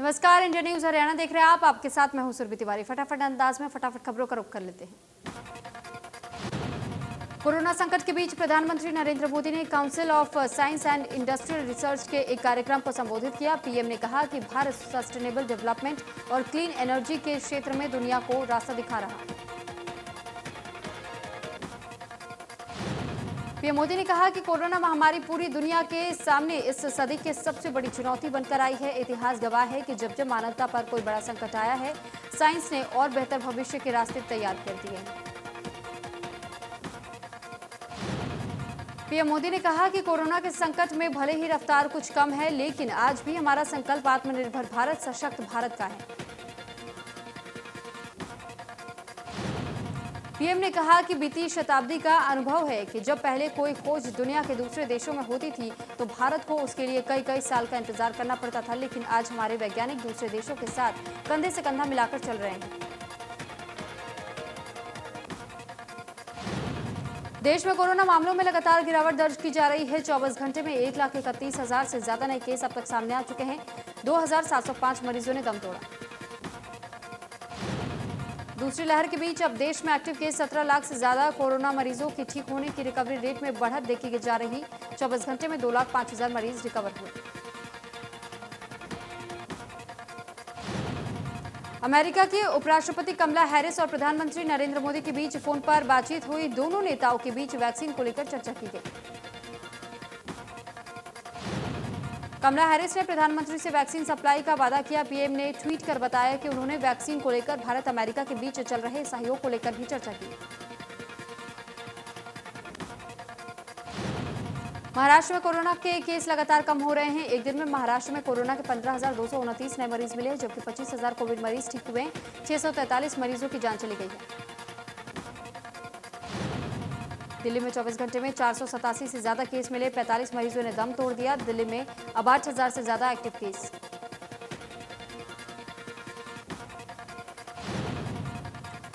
नमस्कार, India news Haryana देख रहे हैं आप। आपके साथ मैं हूं सुरभि तिवारी। फटाफट अंदाज में फटाफट खबरों का रुख कर लेते हैं। कोरोना संकट के बीच प्रधानमंत्री नरेंद्र मोदी ने council of science and industrial research के एक कार्यक्रम को संबोधित किया। पीएम ने कहा कि भारत सस्टेनेबल डेवलपमेंट और क्लीन एनर्जी के क्षेत्र में दुनिया को रास्ता दिखा रहा है। पीएम मोदी ने कहा कि कोरोना महामारी पूरी दुनिया के सामने इस सदी की सबसे बड़ी चुनौती बनकर आई है। इतिहास गवाह है कि जब जब मानवता पर कोई बड़ा संकट आया है, साइंस ने और बेहतर भविष्य के रास्ते तैयार कर दिए हैं। पीएम मोदी ने कहा कि कोरोना के संकट में भले ही रफ्तार कुछ कम है, लेकिन आज भी हमारा संकल्प आत्मनिर्भर भारत, सशक्त भारत का है। पीएम ने कहा कि बीती शताब्दी का अनुभव है कि जब पहले कोई खोज दुनिया के दूसरे देशों में होती थी तो भारत को उसके लिए कई कई साल का इंतजार करना पड़ता था, लेकिन आज हमारे वैज्ञानिक दूसरे देशों के साथ कंधे से कंधा मिलाकर चल रहे हैं। देश में कोरोना मामलों में लगातार गिरावट दर्ज की जा रही है। 24 घंटे में 1,31,000 से ज्यादा नए केस अब तक सामने आ चुके हैं। 2,705 मरीजों ने दम तोड़ा। दूसरी लहर के बीच अब देश में एक्टिव केस 17 लाख से ज्यादा। कोरोना मरीजों की ठीक होने की रिकवरी रेट में बढ़त देखी जा रही। 24 घंटे में 2,05,000 मरीज रिकवर हुए। अमेरिका के उपराष्ट्रपति कमला हैरिस और प्रधानमंत्री नरेंद्र मोदी के बीच फोन पर बातचीत हुई। दोनों नेताओं के बीच वैक्सीन को लेकर चर्चा की गई। कमला हैरिस ने प्रधानमंत्री से वैक्सीन सप्लाई का वादा किया। पीएम ने ट्वीट कर बताया कि उन्होंने वैक्सीन को लेकर भारत अमेरिका के बीच चल रहे सहयोग को लेकर भी चर्चा की। महाराष्ट्र में कोरोना के केस लगातार कम हो रहे हैं। एक दिन में महाराष्ट्र में कोरोना के 15,229 नए मरीज मिले, जबकि 25,000 कोविड मरीज ठीक हुए। 643 मरीजों की जान चली गई है। दिल्ली में 24 घंटे में 487 से ज्यादा केस मिले। 45 मरीजों ने दम तोड़ दिया। दिल्ली में अब 8,000 से ज्यादा एक्टिव केस।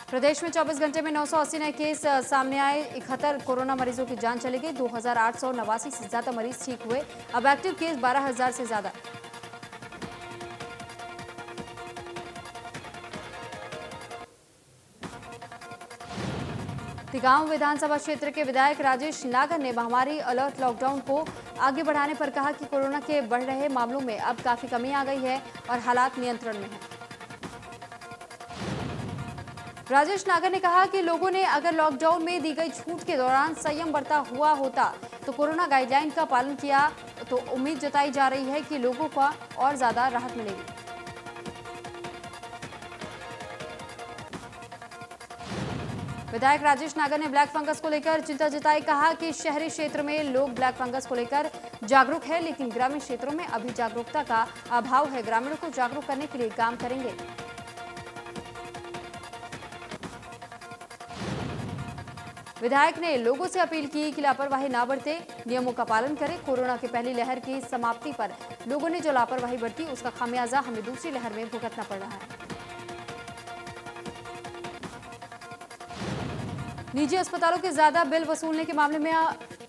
प्रदेश में 24 घंटे में 980 नए केस सामने आए। 71 कोरोना मरीजों की जान चली गई। 2,889 से ज्यादा मरीज ठीक हुए। अब एक्टिव केस 12,000 से ज्यादा। तिगांव विधानसभा क्षेत्र के विधायक राजेश नागर ने महामारी अलर्ट लॉकडाउन को आगे बढ़ाने पर कहा कि कोरोना के बढ़ रहे मामलों में अब काफी कमी आ गई है और हालात नियंत्रण में है। राजेश नागर ने कहा कि लोगों ने अगर लॉकडाउन में दी गई छूट के दौरान संयम बरता हुआ होता तो कोरोना गाइडलाइन का पालन किया तो उम्मीद जताई जा रही है कि लोगों को और ज्यादा राहत मिलेगी। विधायक राजेश नागर ने ब्लैक फंगस को लेकर चिंता जताई। कहा कि शहरी क्षेत्र में लोग ब्लैक फंगस को लेकर जागरूक है, लेकिन ग्रामीण क्षेत्रों में अभी जागरूकता का अभाव है। ग्रामीणों को जागरूक करने के लिए काम करेंगे। विधायक ने लोगों से अपील की कि लापरवाही ना बरते, नियमों का पालन करें। कोरोना की पहली लहर की समाप्ति पर लोगों ने जो लापरवाही बरती, उसका खामियाजा हमें दूसरी लहर में भुगतना पड़ रहा है। निजी अस्पतालों के ज्यादा बिल वसूलने के मामले में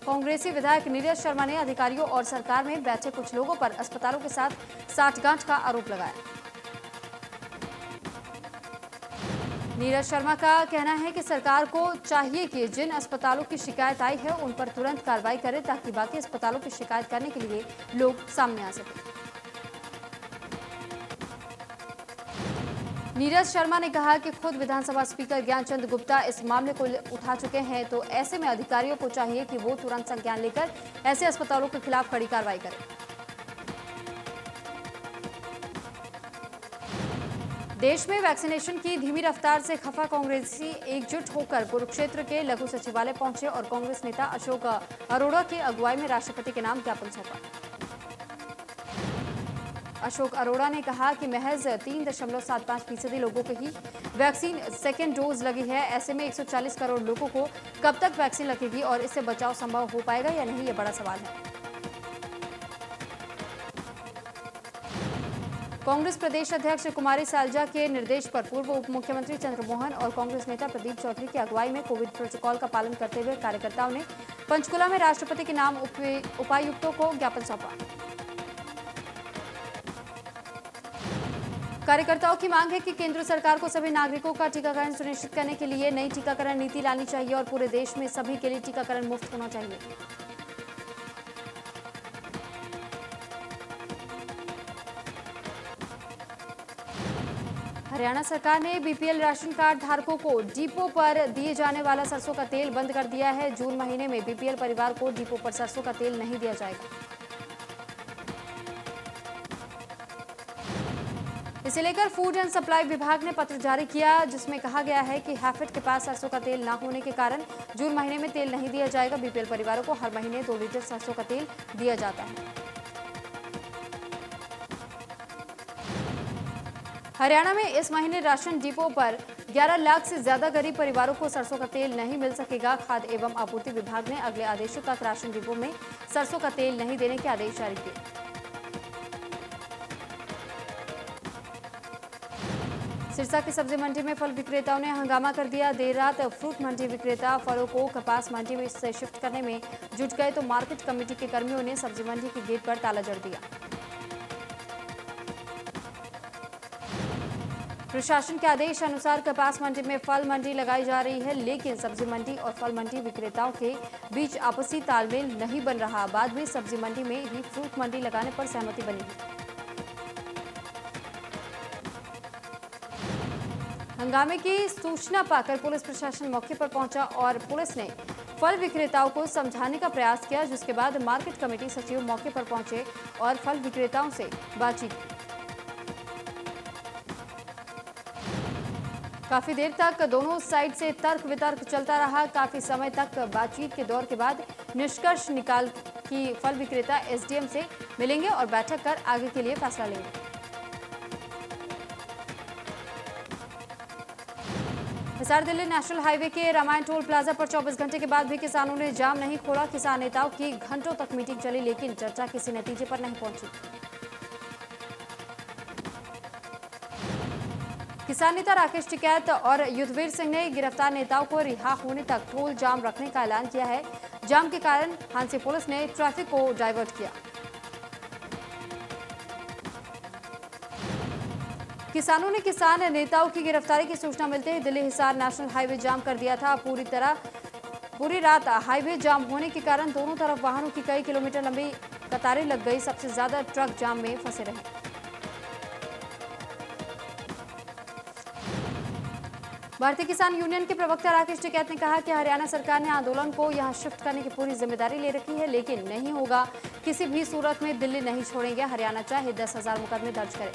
कांग्रेसी विधायक नीरज शर्मा ने अधिकारियों और सरकार में बैठे कुछ लोगों पर अस्पतालों के साथ साठगांठ का आरोप लगाया। नीरज शर्मा का कहना है कि सरकार को चाहिए कि जिन अस्पतालों की शिकायत आई है उन पर तुरंत कार्रवाई करे, ताकि बाकी अस्पतालों की शिकायत करने के लिए लोग सामने आ सके। नीरज शर्मा ने कहा कि खुद विधानसभा स्पीकर ज्ञानचंद गुप्ता इस मामले को उठा चुके हैं, तो ऐसे में अधिकारियों को चाहिए कि वो तुरंत संज्ञान लेकर ऐसे अस्पतालों के खिलाफ कड़ी कार्रवाई करें। देश में वैक्सीनेशन की धीमी रफ्तार से खफा कांग्रेसी एकजुट होकर कुरुक्षेत्र के लघु सचिवालय पहुंचे और कांग्रेस नेता अशोक अरोड़ा की अगुवाई में राष्ट्रपति के नाम ज्ञापन सौंपा। अशोक अरोड़ा ने कहा कि महज 3.75% लोगों को ही वैक्सीन सेकेंड डोज लगी है। ऐसे में 140 करोड़ लोगों को कब तक वैक्सीन लगेगी और इससे बचाव संभव हो पाएगा या नहीं, ये बड़ा सवाल है। कांग्रेस प्रदेश अध्यक्ष कुमारी सैलजा के निर्देश पर पूर्व उप मुख्यमंत्री चंद्रमोहन और कांग्रेस नेता प्रदीप चौधरी की अगुवाई में कोविड प्रोटोकॉल का पालन करते हुए कार्यकर्ताओं ने पंचकुला में राष्ट्रपति के नाम उपायुक्तों को ज्ञापन सौंपा। कार्यकर्ताओं की मांग है कि केंद्र सरकार को सभी नागरिकों का टीकाकरण सुनिश्चित करने के लिए नई टीकाकरण नीति लानी चाहिए और पूरे देश में सभी के लिए टीकाकरण मुफ्त होना चाहिए। हरियाणा सरकार ने बीपीएल राशन कार्ड धारकों को डिपो पर दिए जाने वाला सरसों का तेल बंद कर दिया है। जून महीने में बीपीएल परिवार को डिपो पर सरसों का तेल नहीं दिया जाएगा। इसे लेकर फूड एंड सप्लाई विभाग ने पत्र जारी किया, जिसमें कहा गया है कि हैफेड के पास सरसों का तेल न होने के कारण जून महीने में तेल नहीं दिया जाएगा। बीपीएल परिवारों को हर महीने 2 लीटर सरसों का तेल दिया जाता है। हरियाणा में इस महीने राशन डिपो पर 11 लाख से ज्यादा गरीब परिवारों को सरसों का तेल नहीं मिल सकेगा। खाद्य एवं आपूर्ति विभाग ने अगले आदेशों तक राशन डिपो में सरसों का तेल नहीं देने के आदेश जारी किए। सिरसा की सब्जी मंडी में फल विक्रेताओं ने हंगामा कर दिया। देर रात फ्रूट मंडी विक्रेता फलों को कपास मंडी में से शिफ्ट करने में जुट गए तो मार्केट कमेटी के कर्मियों ने सब्जी मंडी के गेट पर ताला जड़ दिया। प्रशासन के आदेश अनुसार कपास मंडी में फल मंडी लगाई जा रही है, लेकिन सब्जी मंडी और फल मंडी विक्रेताओं के बीच आपसी तालमेल नहीं बन रहा। बाद में सब्जी मंडी में ही फ्रूट मंडी लगाने पर सहमति बनी है। हंगामे की सूचना पाकर पुलिस प्रशासन मौके पर पहुंचा और पुलिस ने फल विक्रेताओं को समझाने का प्रयास किया, जिसके बाद मार्केट कमेटी सचिव मौके पर पहुंचे और फल विक्रेताओं से बातचीत की। काफी देर तक दोनों साइड से तर्क वितर्क चलता रहा। काफी समय तक बातचीत के दौर के बाद निष्कर्ष निकाल कि फल विक्रेता एसडीएम से मिलेंगे और बैठक कर आगे के लिए फैसला लेंगे। हिसार दिल्ली नेशनल हाईवे के रामायण टोल प्लाजा पर 24 घंटे के बाद भी किसानों ने जाम नहीं खोला। किसान नेताओं की घंटों तक मीटिंग चली, लेकिन चर्चा किसी नतीजे पर नहीं पहुंची। किसान नेता राकेश टिकैत और युद्धवीर सिंह ने गिरफ्तार नेताओं को रिहा होने तक टोल जाम रखने का ऐलान किया है। जाम के कारण हांसी पुलिस ने ट्रैफिक को डाइवर्ट किया। किसानों ने किसान नेताओं की गिरफ्तारी की सूचना मिलते ही दिल्ली हिसार नेशनल हाईवे जाम कर दिया था। पूरी रात हाईवे जाम होने के कारण दोनों तरफ वाहनों की कई किलोमीटर लंबी कतारें लग गई। सबसे ज्यादा ट्रक जाम में फंसे रहे। भारतीय किसान यूनियन के प्रवक्ता राकेश टिकैत ने कहा कि हरियाणा सरकार ने आंदोलन को यहां शिफ्ट करने की पूरी जिम्मेदारी ले रखी है, लेकिन नहीं होगा। किसी भी सूरत में दिल्ली नहीं छोड़ेंगे। हरियाणा चाहे 10,000 मुकदमे दर्ज करे।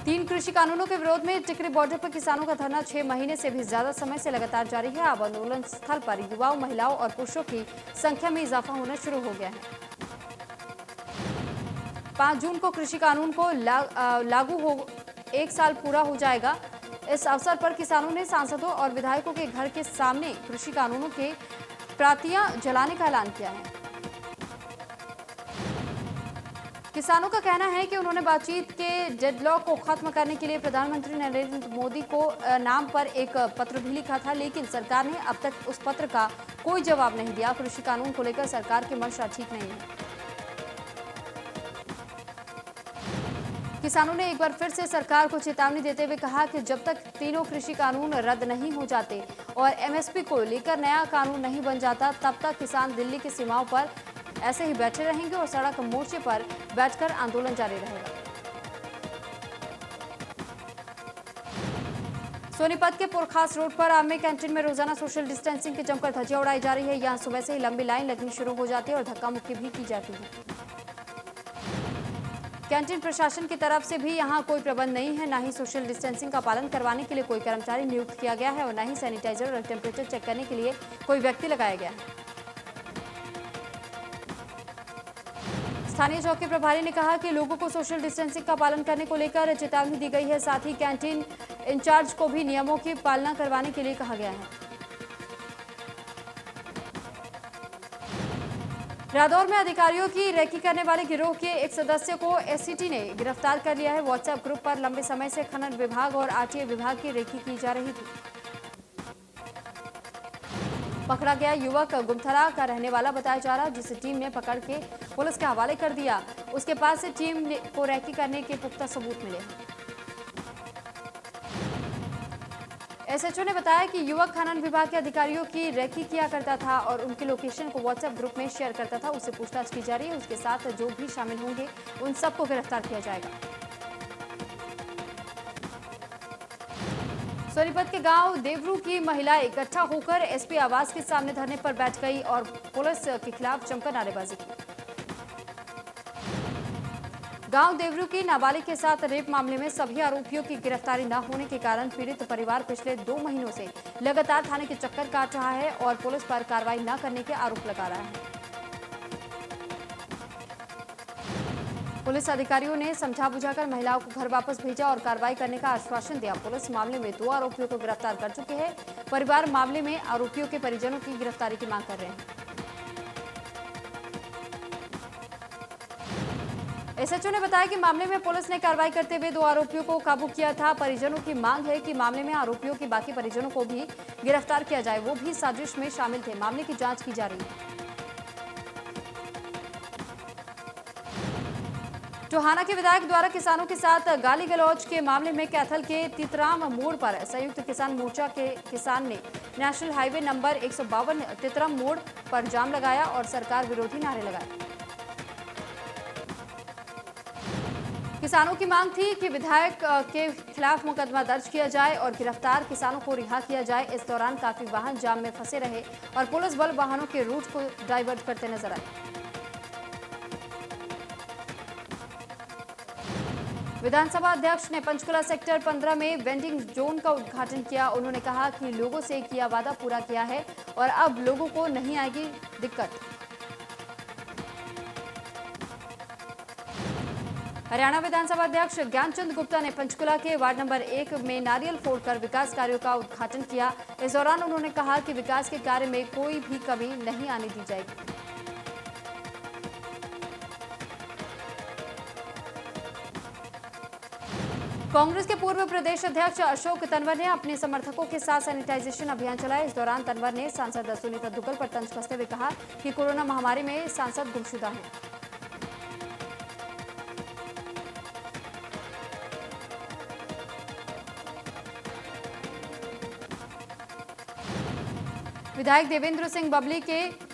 3 कृषि कानूनों के विरोध में टिकरी बॉर्डर पर किसानों का धरना 6 महीने से भी ज्यादा समय से लगातार जारी है। अब आंदोलन स्थल पर युवाओं, महिलाओं और पुरुषों की संख्या में इजाफा होना शुरू हो गया है। 5 जून को कृषि कानून को लागू हो 1 साल पूरा हो जाएगा। इस अवसर पर किसानों ने सांसदों और विधायकों के घर के सामने कृषि कानूनों के प्रतियां जलाने का ऐलान किया है। किसानों का कहना है कि उन्होंने बातचीत के डेडलॉक को खत्म करने के लिए प्रधानमंत्री नरेंद्र मोदी को नाम पर एक पत्र भी लिखा था, लेकिन सरकार ने अब तक उस पत्र का कोई जवाब नहीं दिया। कृषि कानून को लेकर सरकार की मंशा ठीक नहीं है। किसानों ने एक बार फिर से सरकार को चेतावनी देते हुए कहा कि जब तक तीनों कृषि कानून रद्द नहीं हो जाते और एमएसपी को लेकर नया कानून नहीं बन जाता, तब तक किसान दिल्ली की सीमाओं पर ऐसे ही बैठे रहेंगे और सड़क मोर्चे पर बैठकर आंदोलन जारी रहेगा। सोनीपत के पुरखास रोड पर आमे कैंटीन में रोजाना सोशल डिस्टेंसिंग की जमकर धज्जियां उड़ाई जा रही है। यहां सुबह से ही लंबी लाइन लगनी शुरू हो जाती है और धक्का मुक्की भी की जाती है। कैंटीन प्रशासन की तरफ से भी यहां कोई प्रबंध नहीं है। न ही सोशल डिस्टेंसिंग का पालन करवाने के लिए कोई कर्मचारी नियुक्त किया गया है और न ही सैनिटाइजर और टेम्परेचर चेक करने के लिए कोई व्यक्ति लगाया गया है। स्थानीय चौकी प्रभारी ने कहा कि लोगों को सोशल डिस्टेंसिंग का पालन करने को लेकर चेतावनी दी गई है। साथ ही कैंटीन इंचार्ज को भी नियमों की पालना करवाने के लिए कहा गया है। रादौर में अधिकारियों की रेकी करने वाले गिरोह के एक सदस्य को एससीटी ने गिरफ्तार कर लिया है। व्हाट्सएप ग्रुप पर लंबे समय से खनन विभाग और आरटीए विभाग की रेकी की जा रही थी। पकड़ा गया युवक गुमथरा का रहने वाला बताया जा रहा, जिसे टीम ने पकड़ के पुलिस के हवाले कर दिया। उसके पास से टीम को रैकी करने के पुख्ता सबूत मिले। एसएचओ ने बताया कि युवक खनन विभाग के अधिकारियों की रैकी किया करता था और उनके लोकेशन को व्हाट्सएप ग्रुप में शेयर करता था। उससे पूछताछ की जा रही है। उसके साथ जो भी शामिल होंगे उन सबको गिरफ्तार किया जाएगा। सोनीपत के गांव देवरू की महिलाएं इकट्ठा होकर एसपी आवास के सामने धरने पर बैठ गई और पुलिस के खिलाफ जमकर नारेबाजी की। गांव देवरू की नाबालिग के साथ रेप मामले में सभी आरोपियों की गिरफ्तारी न होने के कारण पीड़ित परिवार पिछले 2 महीनों से लगातार थाने के चक्कर काट रहा है और पुलिस पर कार्रवाई न करने के आरोप लगा रहा है। पुलिस अधिकारियों ने समझा बुझाकर महिलाओं को घर वापस भेजा और कार्रवाई करने का आश्वासन दिया। पुलिस मामले में 2 आरोपियों को गिरफ्तार कर चुकी है। परिवार मामले में आरोपियों के परिजनों की गिरफ्तारी की मांग कर रहे हैं। एसएचओ ने बताया कि मामले में पुलिस ने कार्रवाई करते हुए 2 आरोपियों को काबू किया था। परिजनों की मांग है कि मामले में आरोपियों के बाकी परिजनों को भी गिरफ्तार किया जाए, वो भी साजिश में शामिल थे। मामले की जांच की जा रही है। टोहाना के विधायक द्वारा किसानों के साथ गाली गलौज के मामले में कैथल के तितराम मोड़ पर संयुक्त किसान मोर्चा के किसान ने नेशनल हाईवे नंबर 152 तितराम मोड़ पर जाम लगाया और सरकार विरोधी नारे लगाए। किसानों की मांग थी कि विधायक के खिलाफ मुकदमा दर्ज किया जाए और गिरफ्तार किसानों को रिहा किया जाए। इस दौरान काफी वाहन जाम में फंसे रहे और पुलिस बल वाहनों के रूट को डाइवर्ट करते नजर आए। विधानसभा अध्यक्ष ने पंचकुला सेक्टर 15 में वेंडिंग जोन का उद्घाटन किया। उन्होंने कहा कि लोगों से किया वादा पूरा किया है और अब लोगों को नहीं आएगी दिक्कत। हरियाणा विधानसभा अध्यक्ष ज्ञानचंद गुप्ता ने पंचकुला के वार्ड नंबर 1 में नारियल फोड़कर विकास कार्यों का उद्घाटन किया। इस दौरान उन्होंने कहा कि विकास के कार्य में कोई भी कमी नहीं आने दी जाएगी। कांग्रेस के पूर्व प्रदेश अध्यक्ष अशोक तंवर ने अपने समर्थकों के साथ सैनिटाइजेशन अभियान चलाया। इस दौरान तंवर ने सांसद सुनीता दुग्गल पर तंज कसते हुए कहा कि कोरोना महामारी में सांसद गुमशुदा हैं। विधायक देवेंद्र सिंह बबली के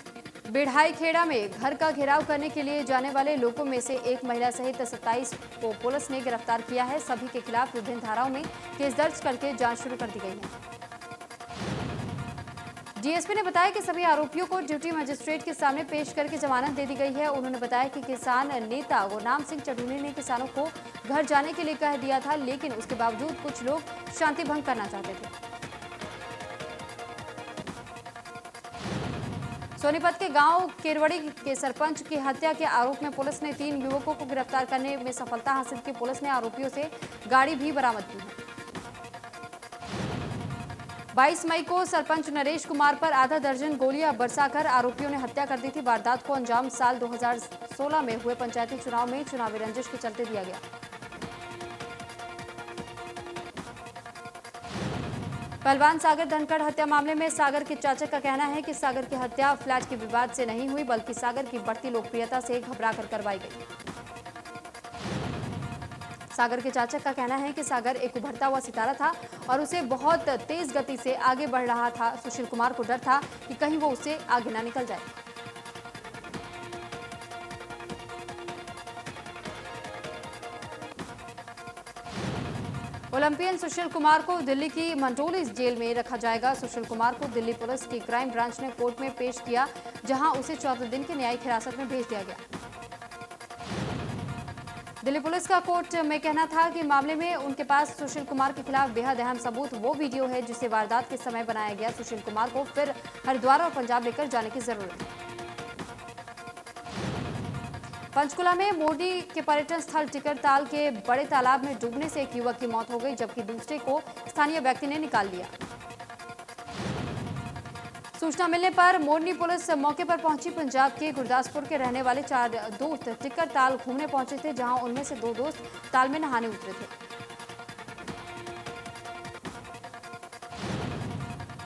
बिढ़ाई खेड़ा में घर का घेराव करने के लिए जाने वाले लोगों में से एक महिला सहित 27 को पुलिस ने गिरफ्तार किया है। सभी के खिलाफ विभिन्न धाराओं में केस दर्ज करके जांच शुरू कर दी गई है। डीएसपी ने बताया कि सभी आरोपियों को ड्यूटी मजिस्ट्रेट के सामने पेश करके जमानत दे दी गई है। उन्होंने बताया कि किसान नेता गुरनाम सिंह चढ़ूने ने किसानों को घर जाने के लिए कह दिया था, लेकिन उसके बावजूद कुछ लोग शांति भंग करना चाहते थे। सोनीपत के गांव केरवड़ी के सरपंच की हत्या के आरोप में पुलिस ने 3 युवकों को गिरफ्तार करने में सफलता हासिल की। पुलिस ने आरोपियों से गाड़ी भी बरामद की है। 22 मई को सरपंच नरेश कुमार पर आधा दर्जन गोलियां बरसाकर आरोपियों ने हत्या कर दी थी। वारदात को अंजाम साल 2016 में हुए पंचायती चुनाव में चुनावी रंजिश के चलते दिया गया। पहलवान सागर धनखड़ हत्या मामले में सागर के चाचा का कहना है कि सागर की हत्या फ्लैट के विवाद से नहीं हुई, बल्कि सागर की बढ़ती लोकप्रियता से घबराकर करवाई गई। सागर के चाचा का कहना है कि सागर एक उभरता हुआ सितारा था और उसे बहुत तेज गति से आगे बढ़ रहा था। सुशील कुमार को डर था कि कहीं वो उससे आगे ना निकल जाए। ओलंपियन सुशील कुमार को दिल्ली की मंडोली जेल में रखा जाएगा। सुशील कुमार को दिल्ली पुलिस की क्राइम ब्रांच ने कोर्ट में पेश किया, जहां उसे 14 दिन की न्यायिक हिरासत में भेज दिया गया। दिल्ली पुलिस का कोर्ट में कहना था कि मामले में उनके पास सुशील कुमार के खिलाफ बेहद अहम सबूत वो वीडियो है जिसे वारदात के समय बनाया गया। सुशील कुमार को फिर हरिद्वार और पंजाब लेकर जाने की जरूरत है। पंचकुला में मोरनी के पर्यटन स्थल टिकर ताल के बड़े तालाब में डूबने से एक युवक की मौत हो गई, जबकि दूसरे को स्थानीय व्यक्ति ने निकाल लिया। सूचना मिलने पर मोरनी पुलिस मौके पर पहुंची। पंजाब के गुरदासपुर के रहने वाले 4 दोस्त टिकर ताल घूमने पहुंचे थे, जहां उनमें से 2 दोस्त ताल में नहाने उतरे थे।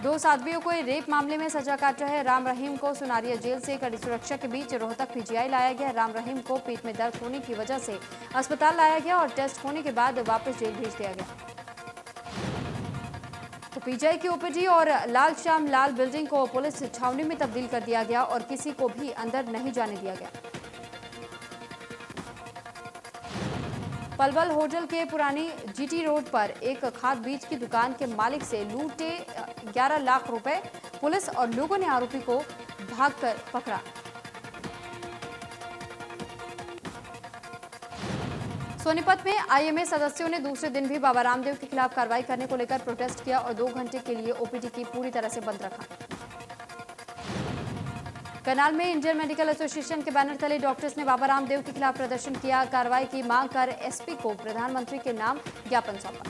दो साध्वियों को रेप मामले में सजा काट रहे राम रहीम को सुनारिया जेल से कड़ी सुरक्षा के बीच रोहतक पीजीआई लाया गया। राम रहीम को पेट में दर्द होने की वजह से अस्पताल लाया गया और टेस्ट होने के बाद वापस जेल भेज दिया गया। तो पीजीआई की ओपीडी और लाल श्याम लाल बिल्डिंग को पुलिस छावनी में तब्दील कर दिया गया और किसी को भी अंदर नहीं जाने दिया गया। पलवल होटल के पुरानी जीटी रोड पर एक खाद बीज की दुकान के मालिक से लूटे 11 लाख रुपए। पुलिस और लोगों ने आरोपी को भागकर पकड़ा। सोनीपत में आईएमए सदस्यों ने दूसरे दिन भी बाबा रामदेव के खिलाफ कार्रवाई करने को लेकर प्रोटेस्ट किया और 2 घंटे के लिए ओपीडी की पूरी तरह से बंद रखा। करनाल में इंडियन मेडिकल एसोसिएशन के बैनर तले डॉक्टर्स ने बाबा रामदेव के खिलाफ प्रदर्शन किया। कार्रवाई की मांग कर एसपी को प्रधानमंत्री के नाम ज्ञापन सौंपा।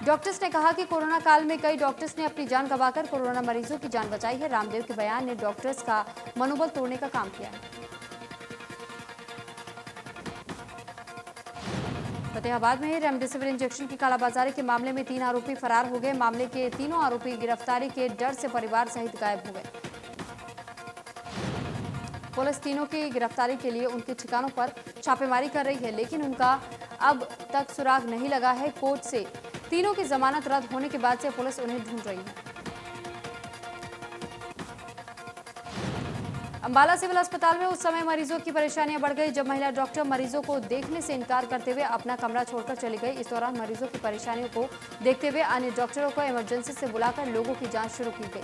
डॉक्टर्स ने कहा कि कोरोना काल में कई डॉक्टर्स ने अपनी जान गंवाकर कोरोना मरीजों की जान बचाई है। रामदेव के बयान ने डॉक्टर्स का मनोबल तोड़ने का काम किया है। फतेहाबाद में रेमडेसिविर इंजेक्शन की कालाबाजारी के मामले में 3 आरोपी फरार हो गए। मामले के तीनों आरोपी गिरफ्तारी के डर से परिवार सहित गायब हो गए। पुलिस तीनों की गिरफ्तारी के लिए उनके ठिकानों पर छापेमारी कर रही है, लेकिन उनका अब तक सुराग नहीं लगा है। कोर्ट से तीनों की जमानत रद्द होने के बाद से पुलिस उन्हें ढूंढ रही है। अंबाला सिविल अस्पताल में उस समय मरीजों की परेशानियां बढ़ गई जब महिला डॉक्टर मरीजों को देखने से इनकार करते हुए अपना कमरा छोड़कर चली गई। इस दौरान मरीजों की परेशानियों को देखते हुए अन्य डॉक्टरों को इमरजेंसी से बुलाकर लोगों की जांच शुरू की गई।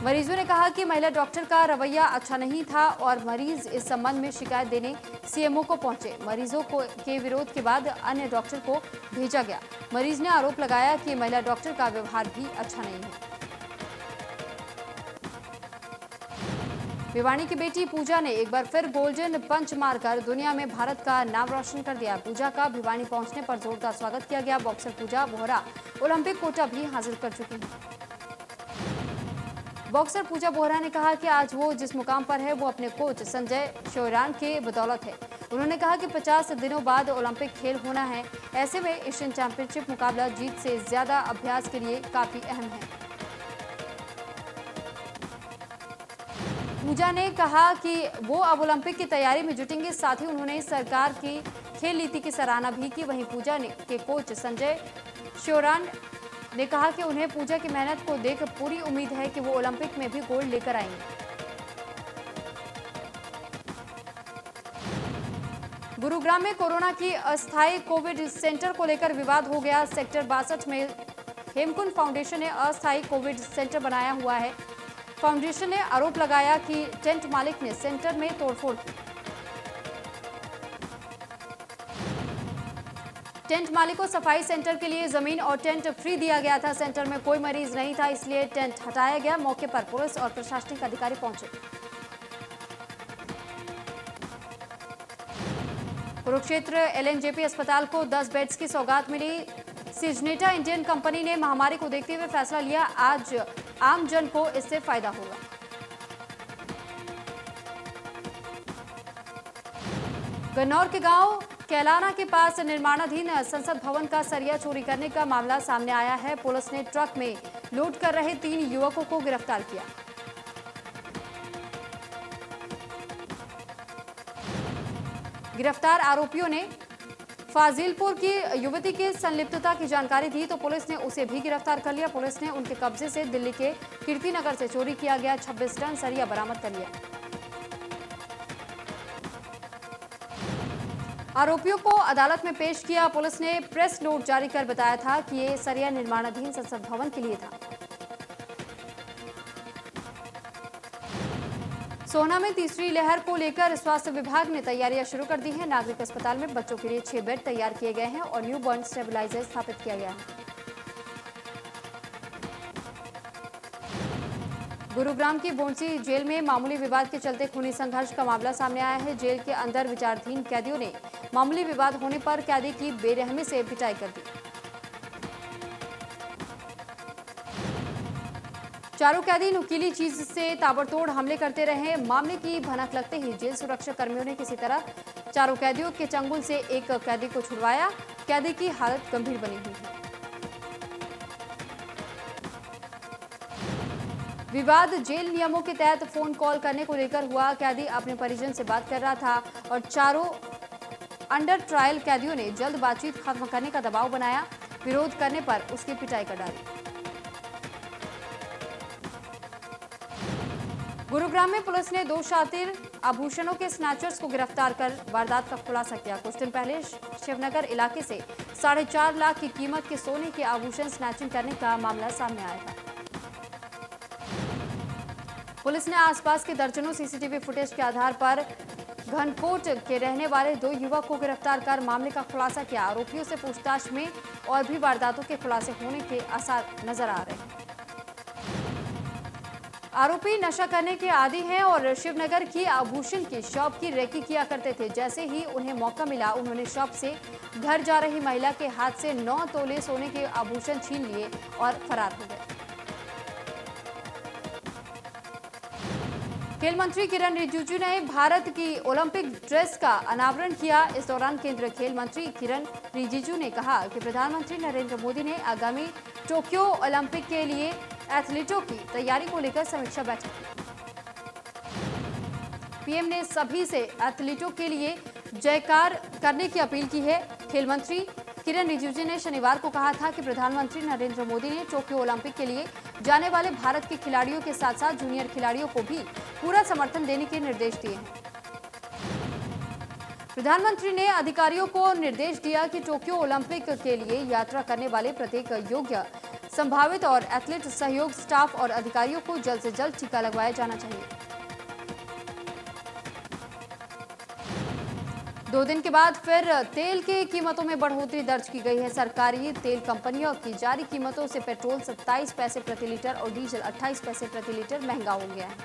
मरीजों ने कहा कि महिला डॉक्टर का रवैया अच्छा नहीं था और मरीज इस संबंध में शिकायत देने सीएमओ को पहुंचे। मरीजों के विरोध के बाद अन्य डॉक्टर को भेजा गया। मरीज ने आरोप लगाया कि महिला डॉक्टर का व्यवहार भी अच्छा नहीं है। भिवानी की बेटी पूजा ने एक बार फिर गोल्डन पंच मारकर दुनिया में भारत का नाम रोशन कर दिया। पूजा का भिवानी पहुंचने पर जोरदार स्वागत किया गया। बॉक्सर पूजा बोहरा ओलंपिक कोटा भी हासिल कर चुकी हैं। बॉक्सर पूजा बोहरा ने कहा कि आज वो जिस मुकाम पर है वो अपने कोच संजय श्योरान के बदौलत है। उन्होंने कहा कि 50 दिनों बाद ओलंपिक खेल होना है, ऐसे में एशियन चैंपियनशिप मुकाबला जीत से ज्यादा अभ्यास के लिए काफी अहम है। पूजा ने कहा कि वो अब ओलंपिक की तैयारी में जुटेंगे। साथ ही उन्होंने सरकार की खेल नीति की सराहना भी की। वहीं पूजा के कोच संजय श्योरान ने कहा कि उन्हें पूजा की मेहनत को देख पूरी उम्मीद है कि वो ओलंपिक में भी गोल्ड लेकर आएंगे। गुरुग्राम में कोरोना की अस्थायी कोविड सेंटर को लेकर विवाद हो गया। सेक्टर 62 में हेमकुंड फाउंडेशन ने अस्थायी कोविड सेंटर बनाया हुआ है। फाउंडेशन ने आरोप लगाया कि टेंट मालिक ने सेंटर में तोड़फोड़ की। टेंट मालिक को सफाई सेंटर के लिए जमीन और टेंट फ्री दिया गया था। सेंटर में कोई मरीज नहीं था, इसलिए टेंट हटाया गया। मौके पर पुलिस और प्रशासनिक अधिकारी पहुंचे। कुरुक्षेत्र एलएनजेपी अस्पताल को 10 बेड्स की सौगात मिली। सिजनेटा इंडियन कंपनी ने महामारी को देखते हुए फैसला लिया, आज आम जन को इससे फायदा होगा। गन्नौर के गांव कैलाना के पास निर्माणाधीन संसद भवन का सरिया चोरी करने का मामला सामने आया है। पुलिस ने ट्रक में लोड कर रहे 3 युवकों को गिरफ्तार किया। गिरफ्तार आरोपियों ने फाजिलपुर की युवती की संलिप्तता की जानकारी दी तो पुलिस ने उसे भी गिरफ्तार कर लिया। पुलिस ने उनके कब्जे से दिल्ली के कीर्तिनगर से चोरी किया गया 26 टन सरिया बरामद कर लिया। आरोपियों को अदालत में पेश किया। पुलिस ने प्रेस नोट जारी कर बताया था कि ये सरिया निर्माणाधीन संसद भवन के लिए था। सोहना में तीसरी लहर को लेकर स्वास्थ्य विभाग ने तैयारियां शुरू कर दी हैं। नागरिक अस्पताल में बच्चों के लिए 6 बेड तैयार किए गए हैं और न्यूबॉर्न स्टेबलाइजर स्थापित किया गया है। गुरुग्राम की बोंसी जेल में मामूली विवाद के चलते खूनी संघर्ष का मामला सामने आया है। जेल के अंदर विचाराधीन कैदियों ने मामूली विवाद होने पर कैदी की बेरहमी से पिटाई कर दी। चारों कैदी नुकीली चीज से ताबड़तोड़ हमले करते रहे। मामले की भनक लगते ही जेल सुरक्षा कर्मियों ने किसी तरह चारों कैदियों के चंगुल से एक कैदी को छुड़वाया। कैदी की हालत गंभीर बनी हुई है। विवाद जेल नियमों के तहत फोन कॉल करने को लेकर हुआ। कैदी अपने परिजन से बात कर रहा था और चारों अंडर ट्रायल कैदियों ने जल्द बातचीत खत्म करने का दबाव बनाया। विरोध करने पर उसकी पिटाई कर डाली। गुरुग्राम में पुलिस ने 2 शातिर आभूषणों के स्नैचर्स को गिरफ्तार कर वारदात का खुलासा किया। कुछ दिन पहले शिवनगर इलाके से 4.5 लाख की कीमत के सोने के आभूषण स्नैचिंग करने का मामला सामने आया था। पुलिस ने आसपास के दर्जनों सीसीटीवी फुटेज के आधार पर घनकोट के रहने वाले 2 युवक को गिरफ्तार कर मामले का खुलासा किया। आरोपियों से पूछताछ में और भी वारदातों के खुलासे होने के आसार नजर आ रहे हैं। आरोपी नशा करने के आदी हैं और शिवनगर की आभूषण की शॉप की रेकी किया करते थे। जैसे ही उन्हें मौका मिला, उन्होंने शॉप से घर जा रही महिला के हाथ से 9 तोले सोने के आभूषण छीन लिए और फरार हो गए। खेल मंत्री किरण रिजिजू ने भारत की ओलंपिक ड्रेस का अनावरण किया। इस दौरान केंद्रीय खेल मंत्री किरण रिजिजू ने कहा कि प्रधानमंत्री नरेंद्र मोदी ने आगामी टोक्यो ओलंपिक के लिए एथलीटों की तैयारी को लेकर समीक्षा बैठक की। पीएम ने सभी से एथलीटों के लिए जयकार करने की अपील की है। खेल मंत्री किरण रिजिजू ने शनिवार को कहा था कि प्रधानमंत्री नरेंद्र मोदी ने टोक्यो ओलंपिक के लिए जाने वाले भारत के खिलाड़ियों के साथ साथ जूनियर खिलाड़ियों को भी पूरा समर्थन देने के निर्देश दिए हैं। प्रधानमंत्री ने अधिकारियों को निर्देश दिया कि टोक्यो ओलंपिक के लिए यात्रा करने वाले प्रत्येक योग्य, संभावित और एथलीट सहयोग स्टाफ और अधिकारियों को जल्द से जल्द टीका लगवाया जाना चाहिए। 2 दिन के बाद फिर तेल की कीमतों में बढ़ोतरी दर्ज की गई है। सरकारी तेल कंपनियों की जारी कीमतों से पेट्रोल 27 पैसे प्रति लीटर और डीजल 28 पैसे प्रति लीटर महंगा हो गया है।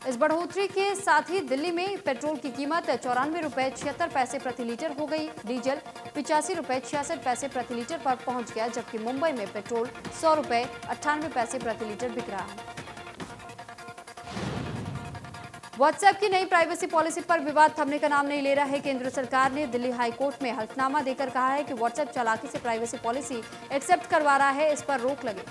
इस बढ़ोतरी के साथ ही दिल्ली में पेट्रोल की कीमत 94 रुपए 76 पैसे प्रति लीटर हो गई। डीजल 85 रुपए 66 पैसे प्रति लीटर पर पहुंच गया, जबकि मुंबई में पेट्रोल 100 रुपए 98 पैसे प्रति लीटर बिक रहा है। व्हाट्सएप की नई प्राइवेसी पॉलिसी पर विवाद थमने का नाम नहीं ले रहा है। केंद्र सरकार ने दिल्ली हाई कोर्ट में हल्फनामा देकर कहा है कि व्हाट्सएप चालाकी से प्राइवेसी पॉलिसी एक्सेप्ट करवा रहा है, इस पर रोक लगे।